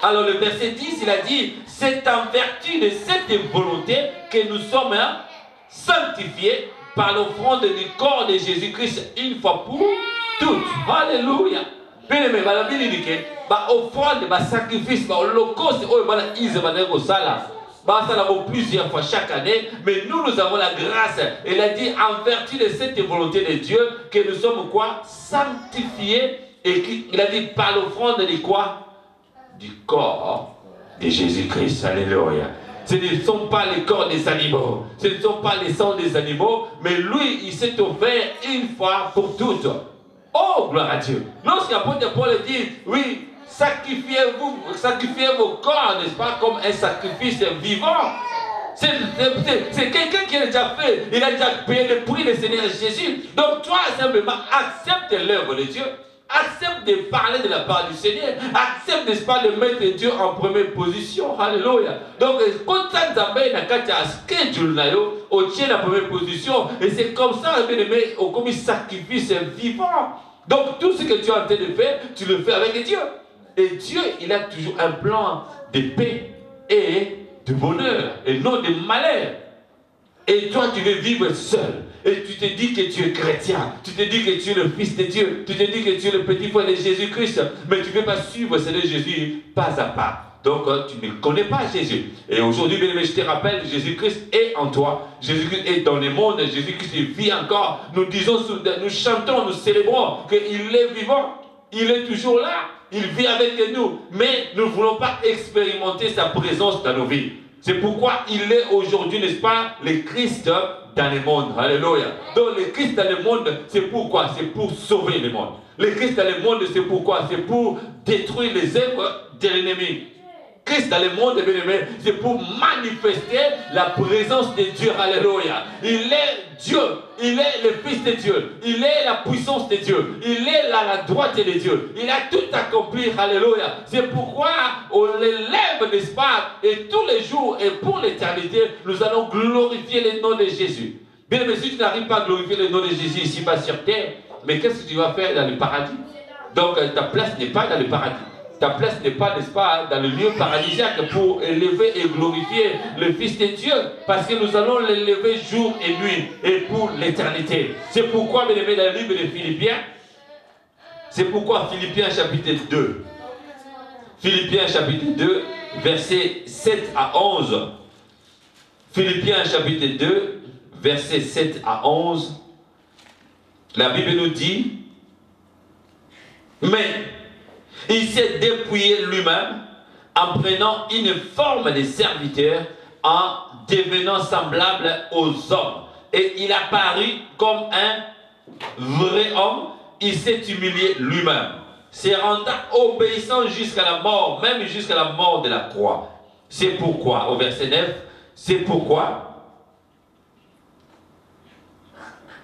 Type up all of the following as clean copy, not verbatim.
Alors le verset 10, il a dit, c'est en vertu de cette volonté que nous sommes sanctifiés par l'offrande du corps de Jésus-Christ une fois pour toutes. Alléluia. Bien aimé, la Bible dit que l'offrande, le sacrifice, l'holocauste, plusieurs fois chaque année, mais nous avons la grâce. Il a dit en vertu de cette volonté de Dieu que nous sommes quoi? Sanctifiés. Et il a dit par l'offrande de quoi? Du corps de Jésus-Christ. Alléluia. Ce ne sont pas les corps des animaux, ce ne sont pas les sangs des animaux, mais lui, il s'est offert une fois pour toutes. Oh, gloire à Dieu. Lorsque l'apôtre Paul dit, oui, sacrifiez vos corps, n'est-ce pas, comme un sacrifice vivant. C'est quelqu'un qui a déjà fait, il a déjà payé le prix du Seigneur Jésus. Donc toi, simplement, accepte l'œuvre de Dieu. Accepte de parler de la part du Seigneur. Accepte, n'est-ce pas, de mettre Dieu en première position. Alléluia. Donc, quand ça nous amène à on tient la première position. Et c'est comme ça, bien aimé, comme un sacrifice vivant. Donc, tout ce que tu es en train de faire, tu le fais avec Dieu. Et Dieu, il a toujours un plan de paix et de bonheur, et non de malheur. Et toi, tu veux vivre seul. Et tu te dis que tu es chrétien. Tu te dis que tu es le fils de Dieu. Tu te dis que tu es le petit frère de Jésus-Christ. Mais tu ne veux pas suivre Seigneur Jésus pas à pas. Donc, tu ne connais pas Jésus. Et aujourd'hui, bien aimé, je te rappelle, Jésus-Christ est en toi. Jésus-Christ est dans le monde. Jésus-Christ vit encore. Nous disons, nous chantons, nous célébrons qu'il est vivant. Il est toujours là. Il vit avec nous. Mais nous ne voulons pas expérimenter sa présence dans nos vies. C'est pourquoi il est aujourd'hui, n'est-ce pas, le Christ dans le monde. Alléluia. Donc le Christ dans le monde, c'est pourquoi? C'est pour sauver le monde. Le Christ dans le monde, c'est pourquoi? C'est pour détruire les œuvres de l'ennemi. Christ dans le monde, bien aimé, c'est pour manifester la présence de Dieu. Alléluia. Il est Dieu. Il est le Fils de Dieu. Il est la puissance de Dieu. Il est la droite de Dieu. Il a tout accompli. Alléluia. C'est pourquoi on l'élève, n'est-ce pas? Et tous les jours et pour l'éternité, nous allons glorifier le nom de Jésus. Bien aimé, si tu n'arrives pas à glorifier le nom de Jésus ici-bas sur terre, mais qu'est-ce que tu vas faire dans le paradis? Donc ta place n'est pas dans le paradis. Ta place n'est pas, n'est-ce pas, dans le lieu paradisiaque pour élever et glorifier le Fils de Dieu. Parce que nous allons l'élever jour et nuit et pour l'éternité. C'est pourquoi, bien aimé, dans le livre de Philippiens, c'est pourquoi Philippiens chapitre 2. Philippiens chapitre 2, versets 7 à 11. Philippiens chapitre 2, versets 7 à 11. La Bible nous dit, mais il s'est dépouillé lui-même en prenant une forme de serviteur, en devenant semblable aux hommes. Et il apparut comme un vrai homme. Il s'est humilié lui-même, se rendant obéissant jusqu'à la mort, même jusqu'à la mort de la croix. C'est pourquoi, au verset 9, c'est pourquoi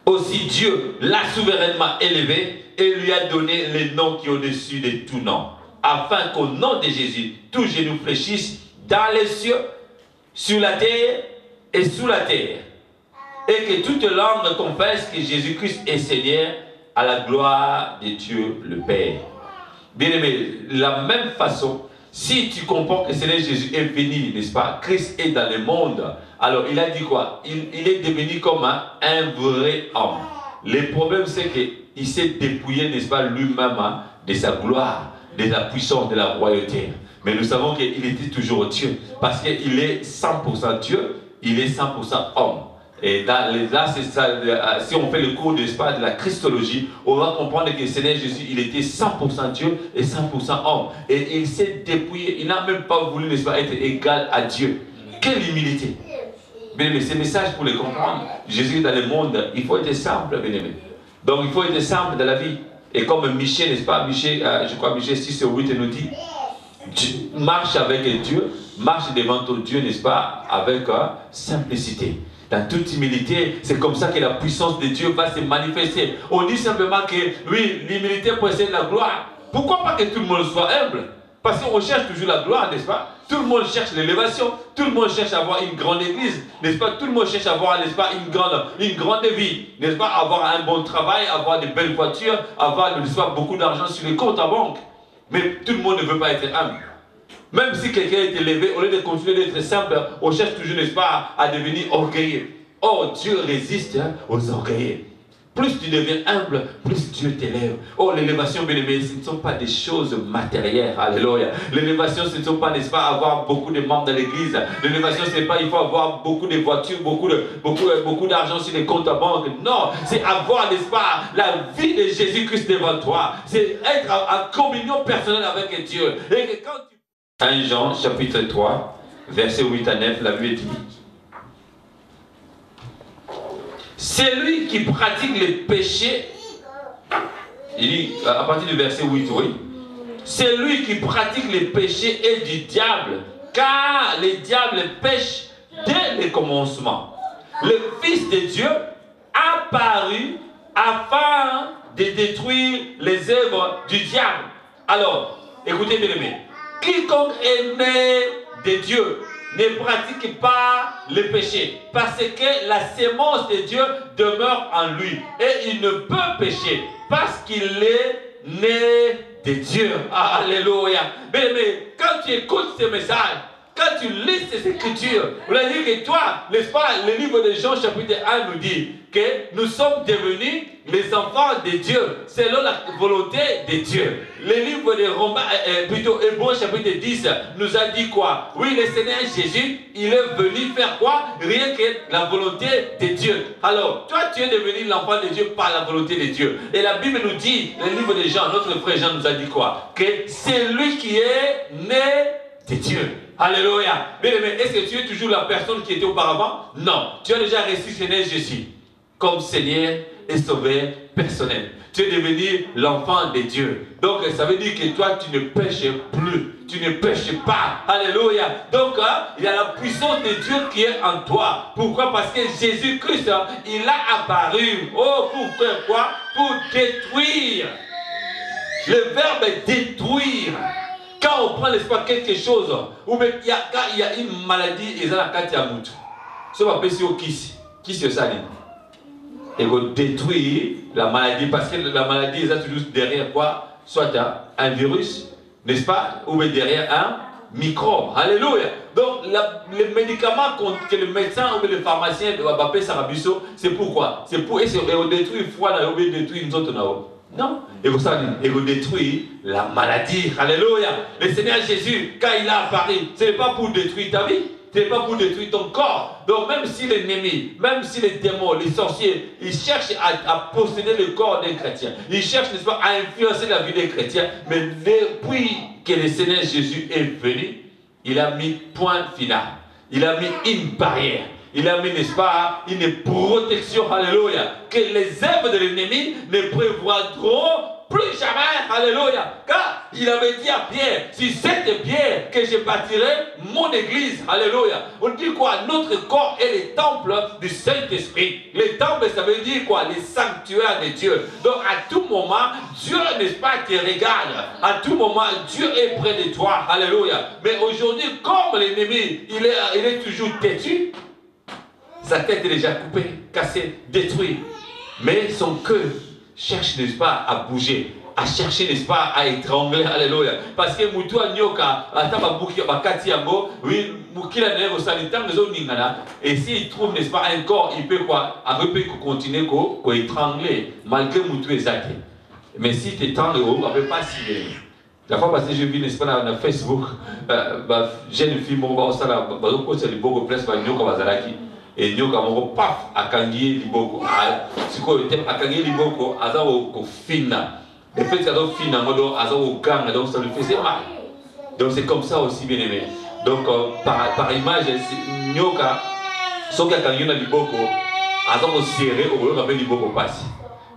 aussi Dieu l'a souverainement élevé et lui a donné le nom qui est au-dessus de tout nom, afin qu'au nom de Jésus, tout genou fléchisse dans les cieux, sur la terre et sous la terre, et que toute langue confesse que Jésus-Christ est Seigneur, à la gloire de Dieu le Père. Bien-aimé, de la même façon, si tu comprends que Seigneur Jésus est venu, n'est-ce pas, Christ est dans le monde, alors il a dit quoi? Il est devenu comme un vrai homme. Le problème, c'est qu'il s'est dépouillé, n'est-ce pas, lui-même de sa gloire, de la puissance, de la royauté. Mais nous savons qu'il était toujours Dieu, parce qu'il est 100% Dieu, il est 100% homme. Et là, c'est ça, si on fait le cours, n'est-ce pas, de la Christologie, on va comprendre que le Seigneur Jésus, il était 100% Dieu et 100% homme. Et il s'est dépouillé, il n'a même pas voulu, n'est-ce pas, être égal à Dieu. Quelle humilité! Bien-aimé, ce message pour les comprendre. Jésus dans le monde, il faut être simple, bien-aimé. Donc il faut être simple dans la vie. Et comme Michel, n'est-ce pas, Michel, je crois Michel 6 ou 8 nous dit, marche avec Dieu, marche devant ton Dieu, n'est-ce pas, avec simplicité. Dans toute humilité, c'est comme ça que la puissance de Dieu va se manifester. On dit simplement que, oui, l'humilité précède la gloire. Pourquoi pas que tout le monde soit humble? Parce qu'on cherche toujours la gloire, n'est-ce pas? Tout le monde cherche l'élévation. Tout le monde cherche à avoir une grande église, n'est-ce pas? Tout le monde cherche à avoir, n'est-ce pas, une grande vie, n'est-ce pas? Avoir un bon travail, avoir de belles voitures, avoir, n'est-ce pas, beaucoup d'argent sur les comptes en banque. Mais tout le monde ne veut pas être humble. Même si quelqu'un est élevé, au lieu de continuer d'être simple, on cherche toujours, n'est-ce pas, à devenir orgueilleux. Oh, Dieu résiste aux orgueilleux. Plus tu deviens humble, plus Dieu t'élève. Oh, l'élévation, bien aimé, ce ne sont pas des choses matérielles. Alléluia. L'élévation, ce ne sont pas, n'est-ce pas, avoir beaucoup de membres dans l'église. L'élévation, ce n'est pas, il faut avoir beaucoup de voitures, beaucoup d'argent sur les comptes à banque. Non, c'est avoir, n'est-ce pas, la vie de Jésus-Christ devant toi. C'est être en communion personnelle avec Dieu. Et que quand tu... 1 Jean, chapitre 3, versets 8 à 9, la Bible dit: celui qui pratique les péchés, il dit à partir du verset 8, oui, celui qui pratique les péchés est du diable, car le diable pêche dès le commencement. Le Fils de Dieu apparu afin de détruire les œuvres du diable. Alors, écoutez bien aimés, quiconque est né de Dieu ne pratique pas le péché, parce que la sémence de Dieu demeure en lui et il ne peut pécher parce qu'il est né de Dieu. Alléluia. Mais quand tu écoutes ce message, quand tu lis ces écritures, on a dit que toi, n'est-ce pas, le livre de Jean chapitre 1 nous dit que nous sommes devenus les enfants de Dieu, selon la volonté de Dieu. Le livre de Romains, plutôt Hébreux chapitre 10, nous a dit quoi? Oui, le Seigneur Jésus, il est venu faire quoi? Rien que la volonté de Dieu. Alors, toi, tu es devenu l'enfant de Dieu par la volonté de Dieu. Et la Bible nous dit, le livre de Jean, notre frère Jean nous a dit quoi? Que c'est lui qui est né de Dieu. Alléluia. Bien aimé, est-ce que tu es toujours la personne qui était auparavant? Non. Tu as déjà reçu Seigneur Jésus comme Seigneur et Sauveur personnel. Tu es devenu l'enfant de Dieu. Donc ça veut dire que toi tu ne pêches plus. Tu ne pêches pas. Alléluia. Donc il y a la puissance de Dieu qui est en toi. Pourquoi? Parce que Jésus-Christ, il a apparu. Oh, pour faire quoi? Pour détruire. Le verbe est détruire. Quand on prend l'espoir quelque chose, ou bien quand il y a une maladie, ils ont la carte à moutou. Ce qu'on appelle au kiss. Qui c'est ça? Et vous détruire la maladie, parce que la maladie, ils ont toujours derrière quoi? Soit un virus, n'est-ce pas? Ou bien derrière un microbe. Alléluia. Donc, les médicaments que le médecin ou le pharmacien doit appeler Sarabiso, c'est pourquoi? C'est pour essayer de détruire le foie, ou bien détruire une autre. Non. Et vous détruire la maladie. Alléluia. Le Seigneur Jésus, quand il a apparu, ce n'est pas pour détruire ta vie. Ce n'est pas pour détruire ton corps. Donc même si l'ennemi, même si les démons, les sorciers, ils cherchent à posséder le corps d'un chrétien. Ils cherchent, n'est-ce pas, à influencer la vie des chrétiens. Mais depuis que le Seigneur Jésus est venu, il a mis point final. Il a mis une barrière. Il a mis, n'est-ce pas, une protection, alléluia, que les œuvres de l'ennemi ne prévoiront plus jamais, alléluia. Car il avait dit à Pierre, si cette pierre que je bâtirai mon église, alléluia. On dit quoi? Notre corps est le temple du Saint-Esprit. Le temple, ça veut dire quoi? Le sanctuaire de Dieu. Donc à tout moment, Dieu, n'est-ce pas, te regarde. À tout moment, Dieu est près de toi, alléluia. Mais aujourd'hui, comme l'ennemi, il est toujours têtu, sa tête est déjà coupée, cassée, détruite. Mais son cœur cherche, n'est-ce pas, à bouger, à chercher, n'est-ce pas, à étrangler. Alléluia. Parce que Moutou Nyoka, oui, et s'il trouve, n'est-ce pas, un corps, il peut quoi? Il peut continuer à étrangler, malgré Moutou Ezaki. Mais si tu étranges, on ne peut pas s'y aller. La fois passée, j'ai vu, n'est-ce pas, dans Facebook, jeune fille, c'est beaucoup plus, et nous avons paf à Kangi Liboko. Si vous avez à Kangi Liboko, à ça au fina. Le fait que ça soit fina, à ça au gang, donc ça lui faisait mal. Donc c'est comme ça aussi, bien aimé. Donc par image, Nyoka, ce qui a Kangi Liboko, à ça au serré, au lieu de Liboko passe.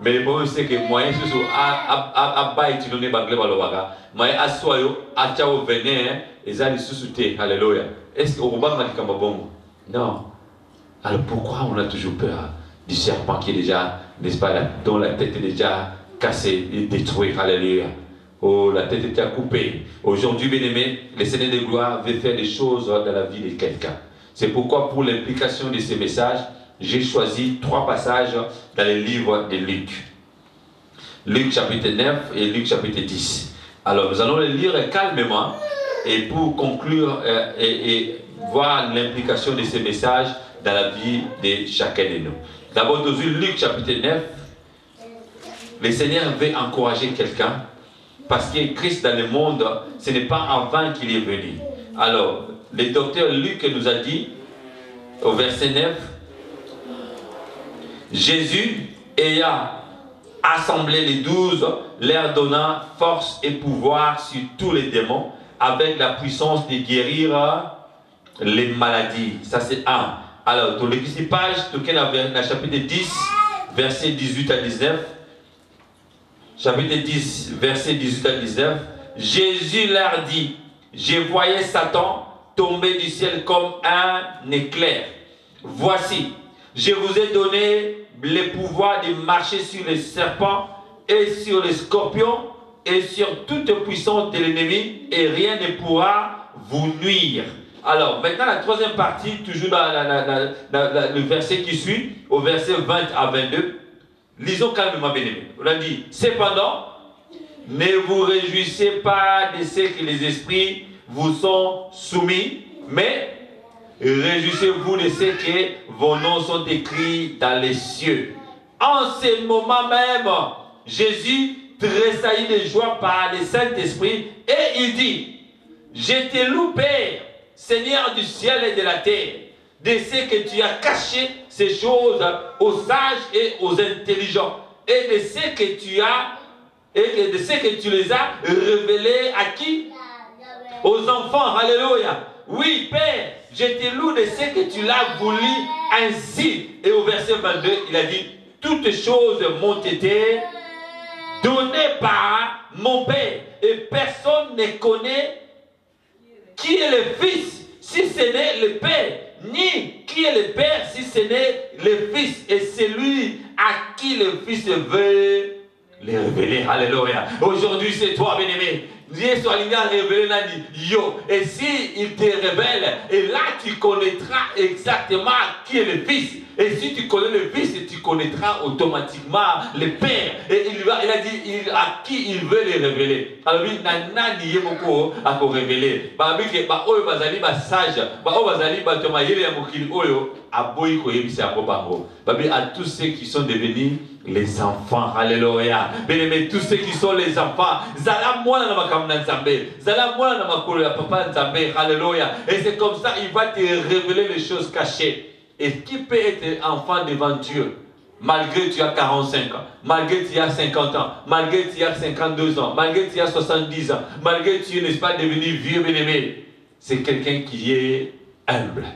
Mais le problème c'est que moi, je suis à baïti non baglé balobaga. Moi, à soyo, à tchao venin, et ça les sous-souté. Alléluia. Est-ce que au bas m'a dit comme bon? Non. Alors pourquoi on a toujours peur du serpent qui est déjà, n'est-ce pas, dont la tête est déjà cassée et détruite? Alléluia. Oh, la tête est déjà coupée. Aujourd'hui, bien aimé, le Seigneur de gloire veut faire des choses dans la vie de quelqu'un. C'est pourquoi pour l'implication de ces messages, j'ai choisi 3 passages dans le livre de Luc. Luc chapitre 9 et Luc chapitre 10. Alors nous allons les lire calmement et pour conclure et voir l'implication de ces messages dans la vie de chacun de nous. D'abord, dans Luc chapitre 9, le Seigneur veut encourager quelqu'un parce que Christ dans le monde, ce n'est pas en vain qu'il est venu. Alors, le docteur Luc nous a dit, au verset 9, Jésus ayant assemblé les 12, leur donnant force et pouvoir sur tous les démons, avec la puissance de guérir les maladies. Ça c'est un. Alors, dans l'équipage, dans le chapitre 10, verset 18 à 19, chapitre 10, verset 18 à 19, Jésus leur dit, je voyais Satan tomber du ciel comme un éclair. Voici, je vous ai donné le pouvoir de marcher sur les serpents et sur les scorpions et sur toute puissance de l'ennemi, et rien ne pourra vous nuire. Alors, maintenant la troisième partie, toujours dans le verset qui suit, au verset 20 à 22, lisons calmement, bien-aimés. On a dit, cependant, ne vous réjouissez pas de ce que les esprits vous sont soumis, mais réjouissez-vous de ce que vos noms sont écrits dans les cieux. En ce moment même, Jésus tressaillit de joie par le Saint-Esprit et il dit, je te loue, Père, Seigneur du ciel et de la terre, de ce que tu as caché ces choses aux sages et aux intelligents, et de ce que tu as et de ce que tu les as révélés à qui? Aux enfants. Alléluia. Oui, Père, je te loue de ce que tu l'as voulu ainsi. Et au verset 22, il a dit, toutes choses m'ont été données par mon Père, et personne ne connaît qui est le Fils si ce n'est le Père, ni qui est le Père si ce n'est le Fils, et celui à qui le Fils veut les révéler. Alléluia. Aujourd'hui, c'est toi, bien-aimé. Dieu soit révélé Nani. Yo. Et si il te révèle, et là tu connaîtras exactement qui est le Fils. Et si tu connais le Fils, tu connaîtras automatiquement le Père. Et il a dit à qui il veut les révéler. Alors oui, Nani Yemoko a révélé. Babi que ba oyo bazali ba sage, ba oyo bazali ba toma yele ya mokili oyo aboyi ko yebisa ko bango. Babi à tous ceux qui sont devenus les enfants. Alléluia. Bien-aimés, tous ceux qui sont les enfants, zala mwana na makamna nzambe, zala mwana na makolo ya papa nzambe. Alléluia. Et c'est comme ça il va te révéler les choses cachées. Et qui peut être enfant devant Dieu malgré que tu as 45 ans, malgré que tu as 50 ans, malgré que tu as 52 ans, malgré que tu as 70 ans, malgré que tu n'es pas devenu vieux bien-aimé? C'est quelqu'un qui est humble.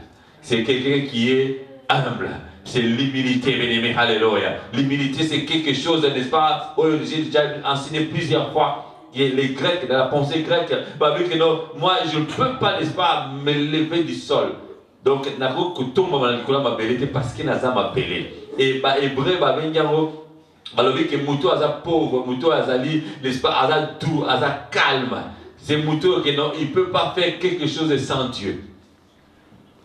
C'est quelqu'un qui est humble. C'est l'humilité, bien-aimé. Alléluia. L'humilité, c'est quelque chose, n'est-ce pas? J'ai déjà enseigné plusieurs fois. Les Grecs, dans la pensée grecque, que non, moi, je ne peux pas, n'est-ce pas, me lever du sol. Donc, je ne peux pas parce que je m'appelé. Et les Hébreux, que Moutou a pauvre, Moutou a n'est-ce pas, a doux, a calme. C'est Moutou qui non, il ne peut pas faire quelque chose sans Dieu.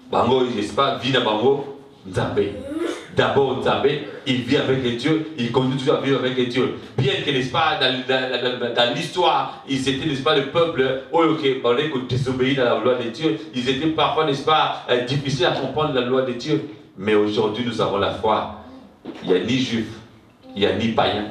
Bango, n'est-ce pas, vie dans Bango, Nzambé. D'abord, Nzambé, il vit avec Dieu, il continue toujours à vivre avec Dieu. Bien que, n'est-ce pas, dans l'histoire, ils étaient, n'est-ce pas, le peuple, qui désobéit à la loi de Dieu, ils étaient parfois, n'est-ce pas, difficiles à comprendre la loi de Dieu. Mais aujourd'hui, nous avons la foi. Il n'y a ni juif, il n'y a ni païen,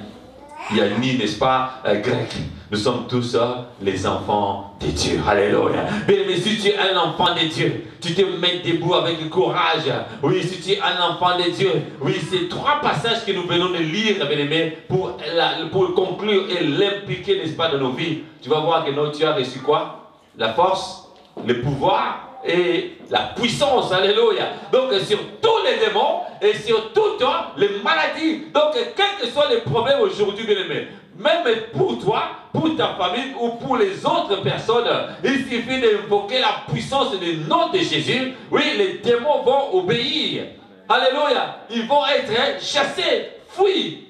il n'y a ni, n'est-ce pas, grec. Nous sommes tous les enfants de Dieu. Alléluia. Mais si tu es un enfant de Dieu, tu te mets debout avec courage. Oui, si tu es un enfant de Dieu. Oui, c'est trois passages que nous venons de lire, bien-aimés, pour conclure et l'impliquer, n'est-ce pas, dans nos vies. Tu vas voir que tu as reçu quoi? La force, le pouvoir et la puissance. Alléluia. Donc, sur tous les démons et sur toutes les maladies. Donc, quels que soient les problèmes aujourd'hui, bien-aimés, même pour toi, pour ta famille ou pour les autres personnes, il suffit d'invoquer la puissance du nom de Jésus. Oui, les démons vont obéir. Alléluia. Ils vont être chassés, fuis.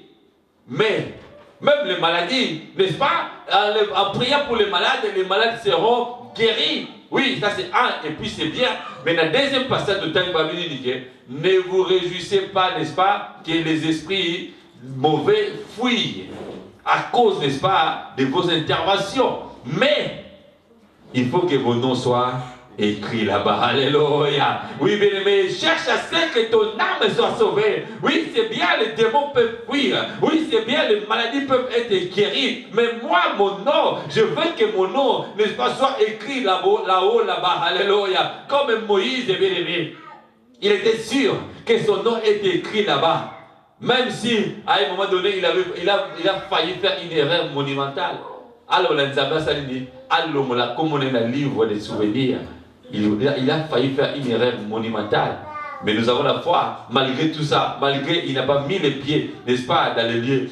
Mais, même les maladies, n'est-ce pas? En priant pour les malades seront guéris. Oui, ça c'est un, et puis c'est bien. Mais dans le deuxième passage de Tang Babili dit, ne vous réjouissez pas, n'est-ce pas, que les esprits mauvais fuient à cause, n'est-ce pas, de vos interventions. Mais il faut que vos noms soient écrits là-bas. Alléluia. Oui, bien-aimé, cherche à ce que ton âme soit sauvée. Oui, c'est bien, les démons peuvent fuir. Oui, c'est bien, les maladies peuvent être guéries. Mais moi, mon nom, je veux que mon nom, n'est-ce pas, soit écrit là-haut, là-bas. Alléluia. Comme Moïse, bien-aimé, il était sûr que son nom était écrit là-bas. Même si, à un moment donné, il a failli faire une erreur monumentale. Alors, comme on est dans le livre des souvenirs, il a failli faire une erreur monumentale. Mais nous avons la foi, malgré tout ça, malgré il n'a pas mis les pieds, n'est-ce pas, dans le lieu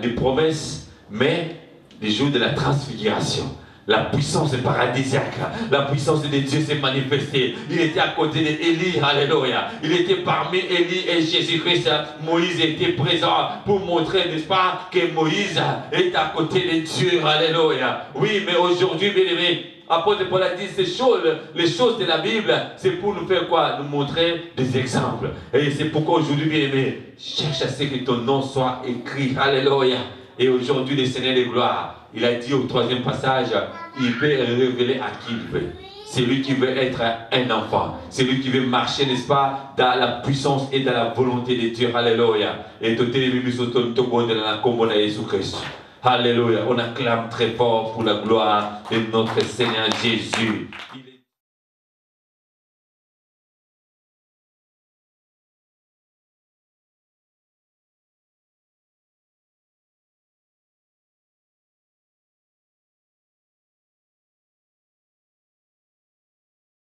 des promesses, mais les jours de la transfiguration. La puissance paradisiaque, la puissance de Dieu s'est manifestée. Il était à côté d'Élie, alléluia. Il était parmi Élie et Jésus-Christ. Moïse était présent pour montrer, n'est-ce pas, que Moïse est à côté de Dieu, alléluia. Oui, mais aujourd'hui, bien aimé, apôtre Paul a dit ces choses, les choses de la Bible, c'est pour nous faire quoi? Nous montrer des exemples. Et c'est pourquoi aujourd'hui, bien aimé, cherche à ce que ton nom soit écrit, alléluia. Et aujourd'hui, le Seigneur de gloire, il a dit au troisième passage, il peut révéler à qui il veut. C'est lui qui veut être un enfant. C'est lui qui veut marcher, n'est-ce pas, dans la puissance et dans la volonté de Dieu. Alléluia. Et tout est venu sur ton tombeau de la commune de Jésus-Christ. Alléluia. On acclame très fort pour la gloire de notre Seigneur Jésus.